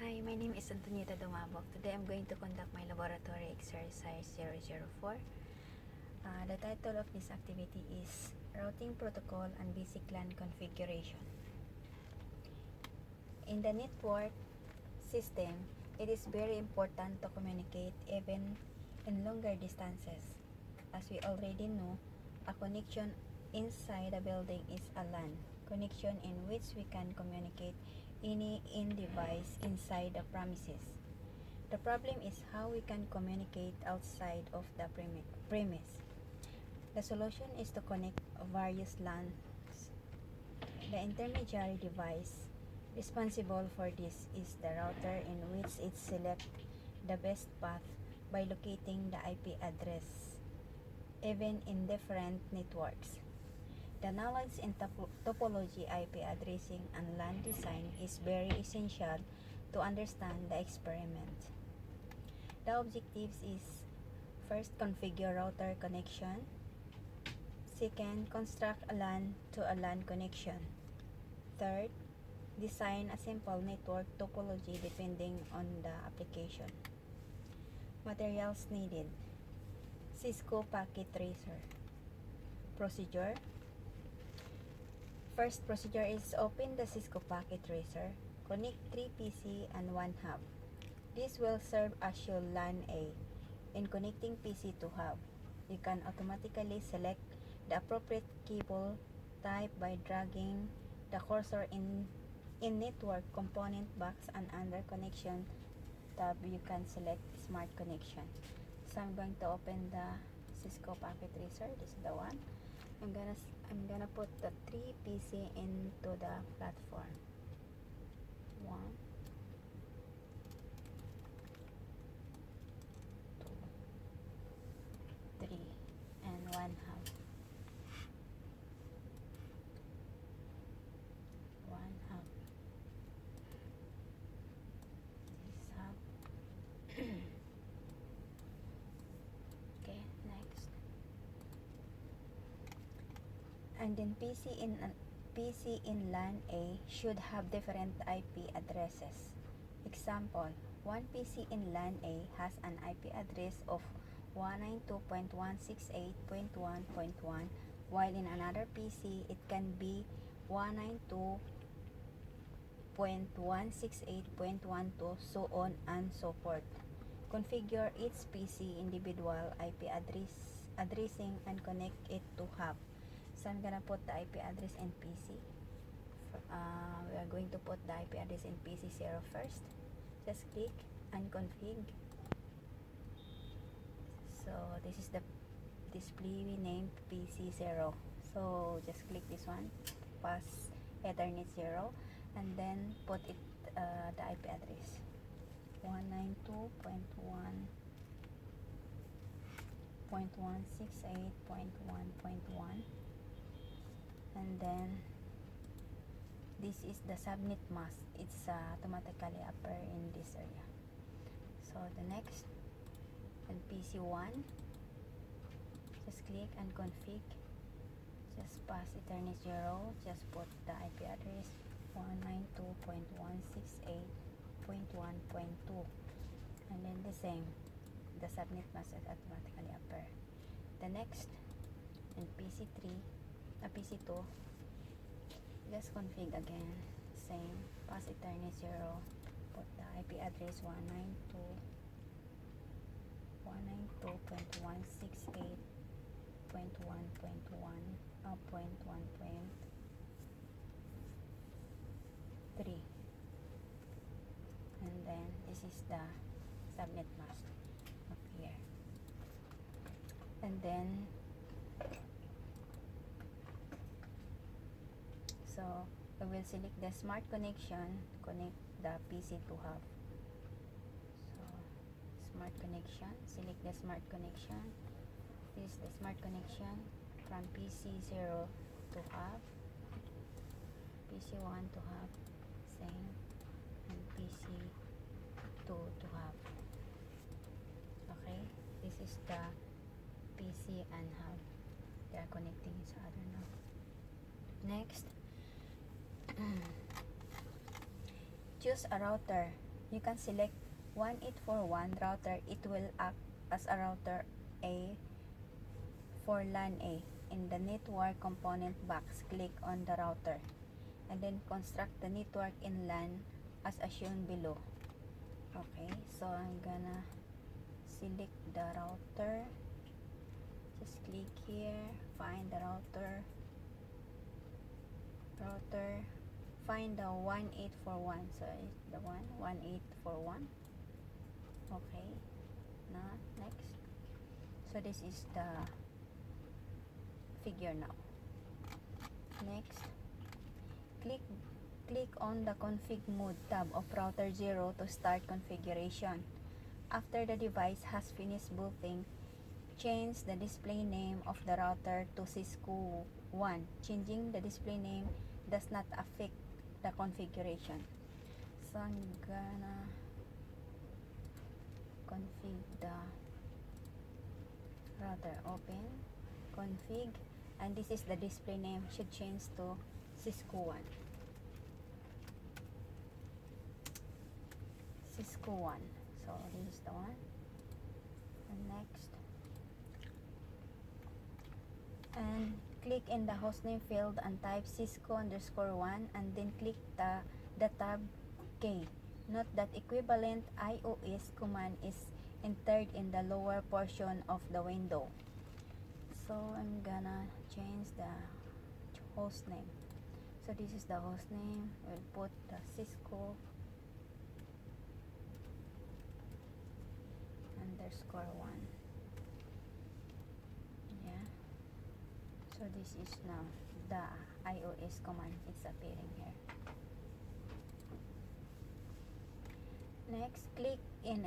Hi, my name is Antonieta Dumabok. Today I'm going to conduct my laboratory exercise 004. The title of this activity is Routing Protocol and Basic LAN Configuration. In the network system, it is very important to communicate even in longer distances. As we already know, a connection inside a building is a LAN connection in which we can communicate any device inside the premises. The problem is how we can communicate outside of the premise. The solution is to connect various LANs. The intermediary device responsible for this is the router, in which it selects the best path by locating the IP address, even in different networks. The knowledge in topology, IP addressing, and LAN design is very essential to understand the experiment. The objectives is: first, configure router connection. Second, construct a LAN to a LAN connection. Third, design a simple network topology depending on the application. Materials needed: Cisco packet tracer. Procedure: first procedure is open the Cisco packet tracer, connect 3 PC and 1 hub. This will serve as your LAN A. In connecting PC to hub, you can automatically select the appropriate cable type by dragging the cursor in network component box, and under connection tab you can select smart connection. So I'm going to open the Cisco packet tracer. This is the one. I'm gonna put the 3 PC into the platform. 1, 2, 3, and 1 hub. 1 hub. This hub. Okay, next. And then PC in LAN A should have different IP addresses. Example, one PC in LAN A has an IP address of 192.168.1.1, while in another PC it can be 192.168.12, so on and so forth. Configure each PC individual IP addressing and connect it to hub. So I'm gonna put the IP address in PC. We are going to put the IP address in PC 0 first. Just click and config. So this is the display we named PC 0. So just click this one, pass Ethernet 0, and then put it the IP address 192.1.168.1.1, and then this is the subnet mask. It's automatically appear in this area. So the next, and PC1, just click and config. Just pass Ethernet 0, just put the IP address 192.168.1.2, and then the same, the subnet mask automatically appear. The next, and PC2, just config again, same, pass Ethernet 0, put the IP address 192.168.1.1.3, and then this is the subnet mask up here. And then so we will select the smart connection, connect the PC to hub. So smart connection, select the smart connection. This is the smart connection from PC 0 to hub, PC1 to hub, same, and PC2 to hub. Okay, this is the PC and hub. They are connecting each other now. Next, choose a router you can select 1841 router. It will act as a router A for LAN A. In the network component box, click on the router and then construct the network in LAN as shown below. Okay, so I'm gonna select the router. Just click here, find the router, find the 1841. So it's the one 1841. Okay, now next. So this is the figure now. Next, click on the config mode tab of router 0 to start configuration. After the device has finished booting, change the display name of the router to Cisco 1. Changing the display name does not affect the configuration. So I'm gonna config the router. Open, config, and this is the display name. Should change to Cisco 1. Cisco 1. So this is the one. And next, and click in the hostname field and type Cisco_1 and then click the tab K. Note that equivalent iOS command is entered in the lower portion of the window. So I'm gonna change the host name. So this is the host name. We'll put the Cisco _1. Yeah. So this is now the iOS command. It's appearing here. Next, click in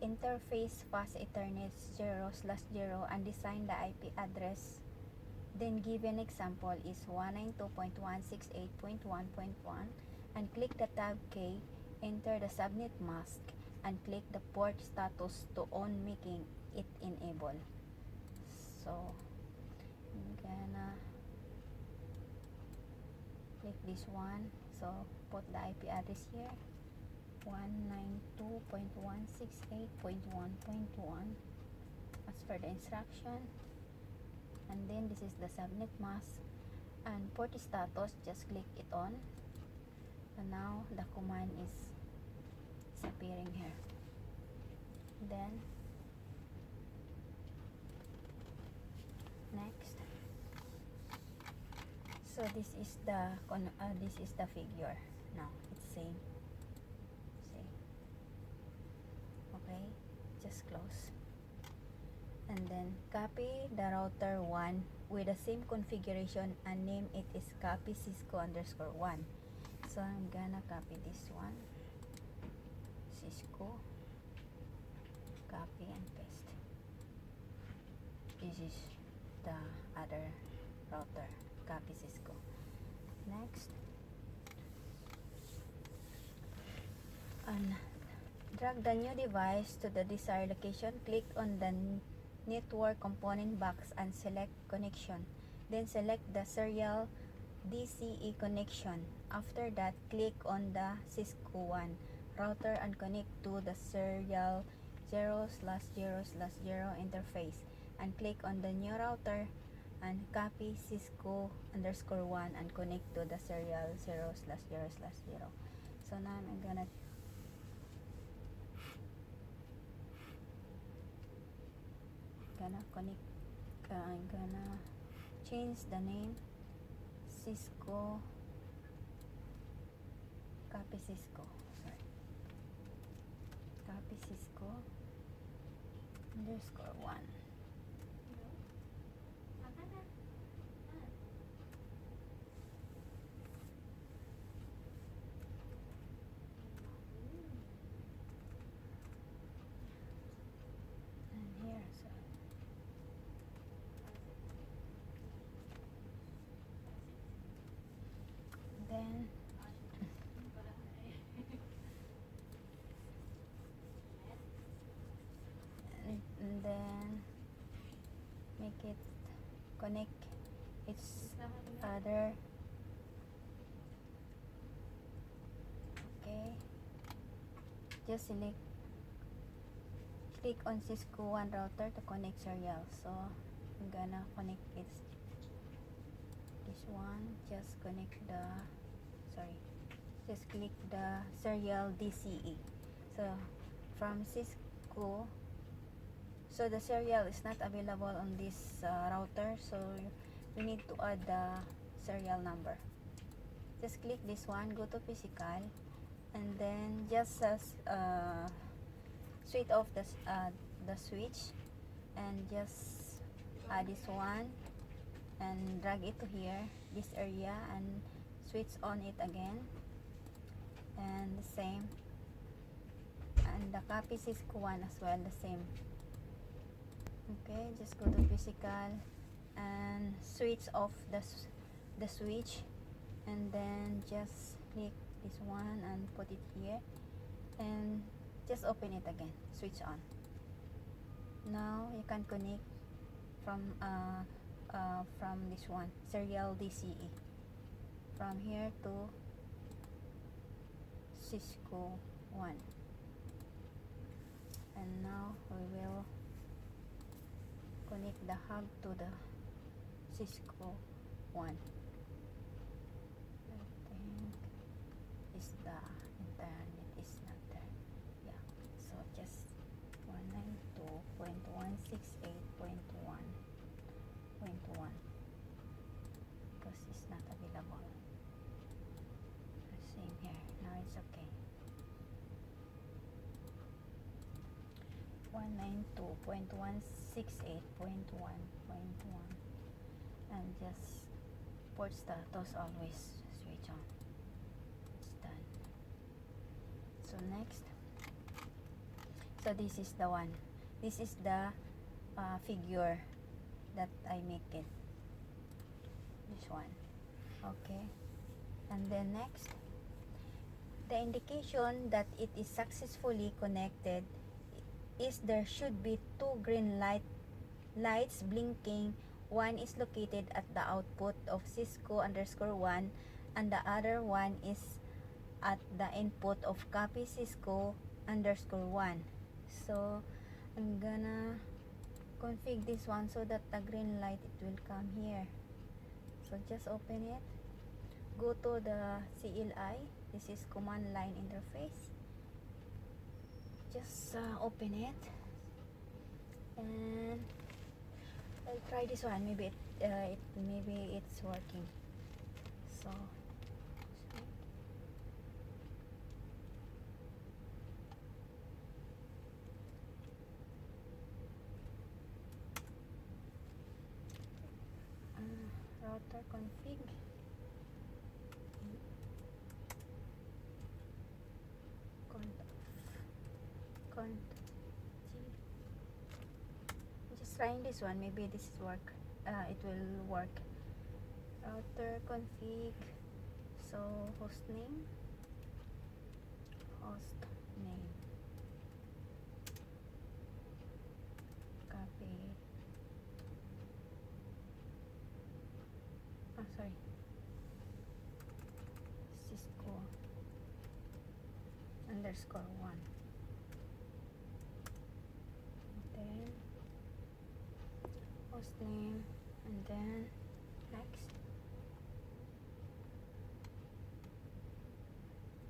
interface fast Ethernet 0/0 and design the IP address. Then given example is 192.168.1.1 and click the tab K, enter the subnet mask and click the port status to on, making it enable. So I'm gonna click this one. So put the IP address here, 192.168.1.1 as per the instruction, and then this is the subnet mask and port status. Just click it on, and now the command is appearing here. Then next, so this is the figure. Now it's same. Okay, just close, and then copy the router 1 with the same configuration and name it is copy Cisco_1. So I'm gonna copy this one, Cisco, copy and paste. This is the other router, copy Cisco. Next, and drag the new device to the desired location. Click on the network component box and select connection. Then select the serial DCE connection. After that, click on the Cisco 1 router and connect to the serial 0/0/0 interface and click on the new router and copy Cisco_1 and connect to the serial 0/0/0. So now I'm gonna connect. I'm gonna change the name Cisco, copy Cisco, sorry, copy Cisco_1. And here, so then and then make it connect its other. Okay, just click on Cisco 1 router to connect serial. So I'm gonna connect this one. Just connect the, just click the serial DCE. So from Cisco, so the serial is not available on this router, so you need to add the serial number. Just click this one, go to physical, and then just switch off the switch, and just add this one and drag it to here, this area, and switch on it again, and the same, and the copy Cisco one as well, the same. Okay, just go to physical and switch off the switch, and then just click this one and put it here, and just open it again, switch on. Now you can connect from this one, serial DCE, from here to Cisco 1. And now we will connect the hub to the Cisco 1. I think is the internet is not there. Yeah, so just 192.168.1.1 because it's not available. Same here. Now it's okay. 192.168.1.1, and just port status always switch on. It's done. So next, so this is the one. This is the figure that I make it. This one. Okay. And then next, the indication that it is successfully connected is there should be two green lights blinking. One is located at the output of Cisco_1, and the other one is at the input of copy Cisco_1. So I'm gonna configure this one so that the green light it will come here. So just open it, go to the CLI. This is command line interface. Just open it, and I'll try this one. Maybe maybe it's working. So router config. Just trying this one, maybe this is work. It will work. Router config. So host name, copy. Sorry, Cisco_1. Then host name, and then next,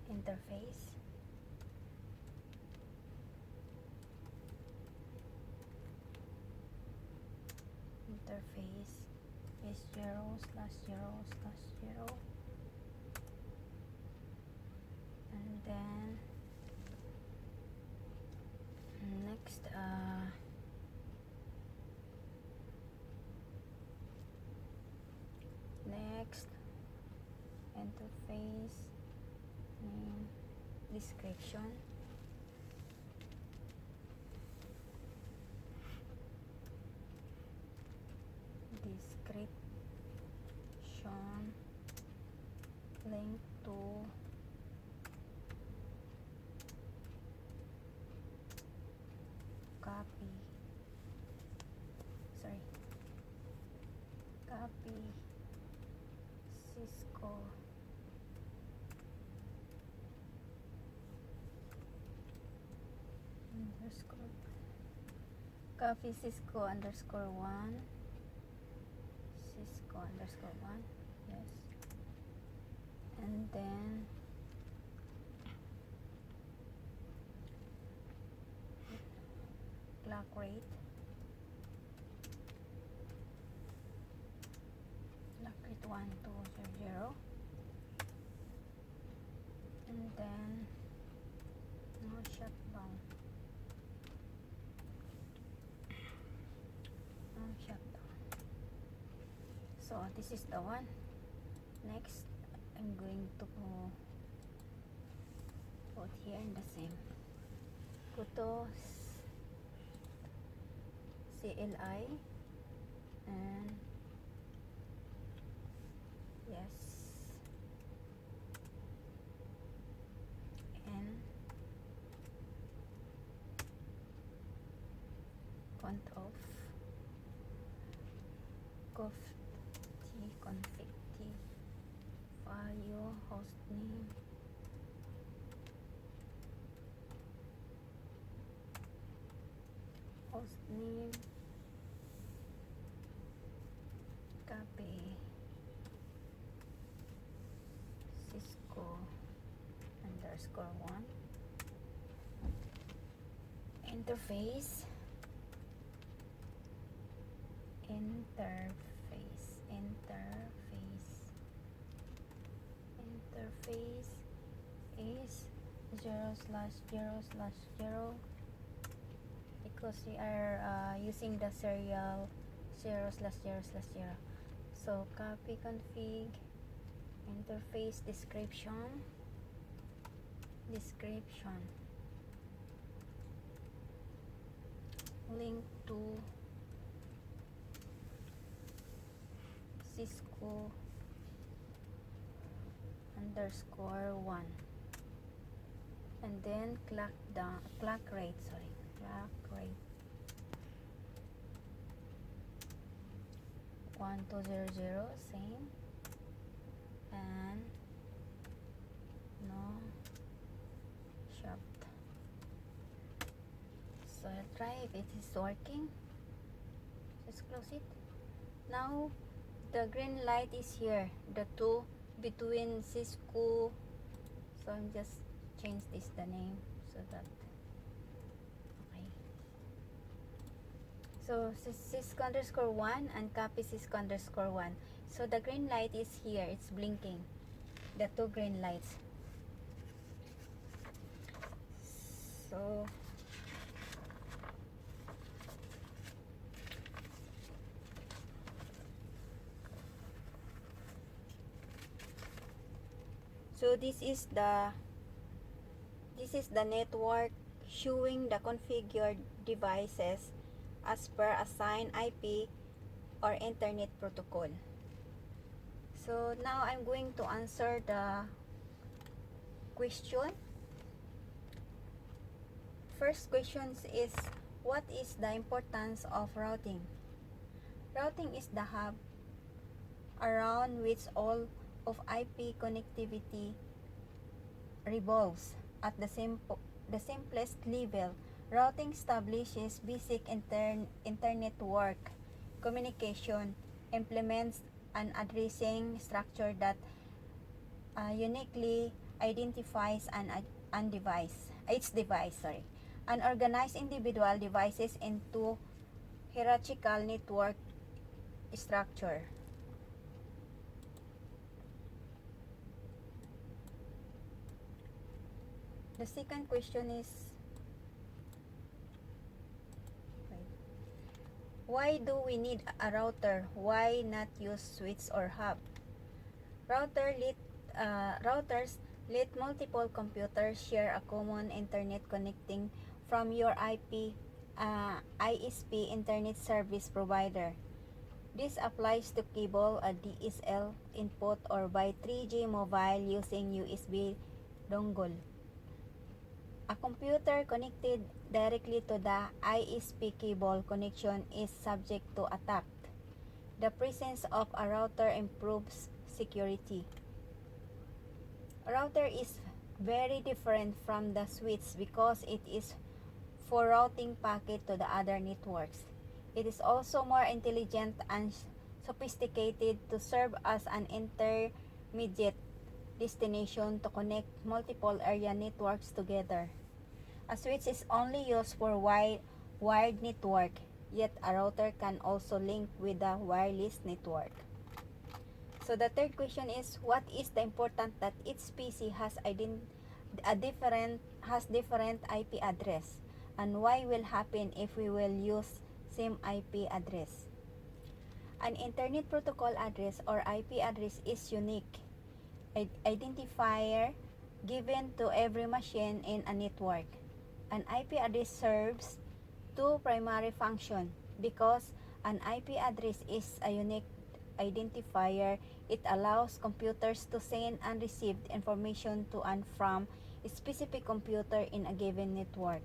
interface, is 0/0/0, and then next interface name, description, link to copy Cisco underscore copy cisco underscore 1, cisco underscore 1, yes, and then clock rate 1200, and then no shutdown, so this is the one. Next, I'm going to put here in the same, go to CLI, and yes, and control config t file hostname copy cisco underscore 1, interface is 0/0/0 because we are using the serial 0/0/0. So copy config interface description link to cisco underscore 1, and then clock rate 1200, same, and no shut. So I'll try if it is working. Just close it. Now the green light is here, the two between cisco, so I'm just change this the name so that okay. So cisco underscore 1 and copy cisco underscore 1. So the green light is here, it's blinking, the two green lights. So this is the network showing the configured devices as per assigned IP or Internet protocol. So now I'm going to answer the question. First question is, what is the importance of routing? Routing is the hub around which all of IP connectivity revolves. At the simplest level, routing establishes basic internet communication, implements an addressing structure that uniquely identifies each device, and organize individual devices into hierarchical network structure. The second question is, why do we need a router? Why not use switch or hub? Routers let multiple computers share a common internet connecting from your ISP internet service provider. This applies to cable, a DSL input, or by 3G mobile using USB dongle. A computer connected directly to the ISP cable connection is subject to attack. The presence of a router improves security. A router is very different from the switch because it is for routing packet to the other networks. It is also more intelligent and sophisticated to serve as an intermediate destination to connect multiple area networks together. A switch is only used for wired network, yet a router can also link with the wireless network. So the third question is, what is the important that each PC has different IP address, and why will happen if we will use same IP address? An Internet Protocol address or IP address is unique identifier given to every machine in a network. An IP address serves two primary functions. Because an IP address is a unique identifier, it allows computers to send and receive information to and from a specific computer in a given network.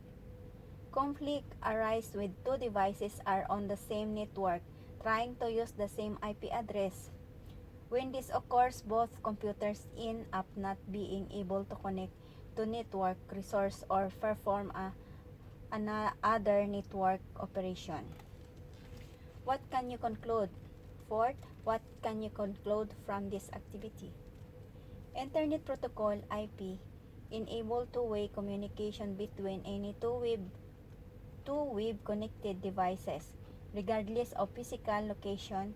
Conflict arises when two devices are on the same network trying to use the same IP address. When this occurs, both computers end up not being able to connect to network resource or perform another network operation. What can you conclude? Fourth, what can you conclude from this activity? Internet Protocol IP enable two-way communication between any two-web connected devices, regardless of physical location,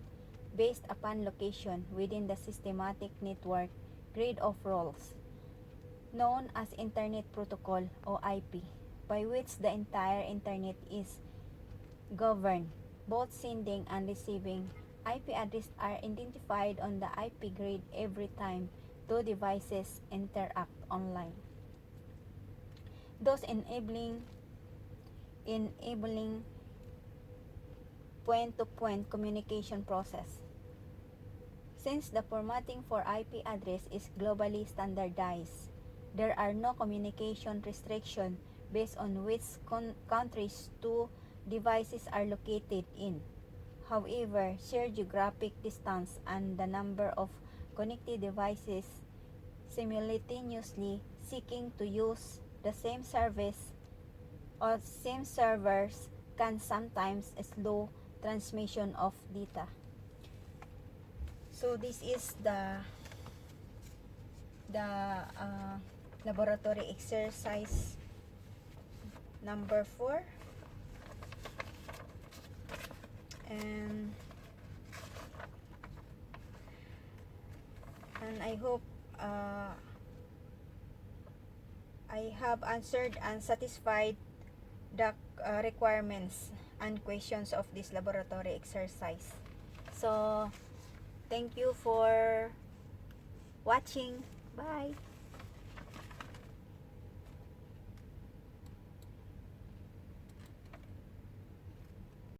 based upon location within the systematic network grid of rules, known as Internet Protocol or IP, by which the entire Internet is governed. Both sending and receiving IP addresses are identified on the IP grid every time two devices interact online, thus enabling point-to-point communication process. Since the formatting for IP address is globally standardized, there are no communication restrictions based on which countries two devices are located in. However, sheer geographic distance and the number of connected devices simultaneously seeking to use the same service or same servers can sometimes slow transmission of data. So this is the laboratory exercise number 4, and I hope I have answered and satisfied the requirements and questions of this laboratory exercise. So thank you for watching. Bye.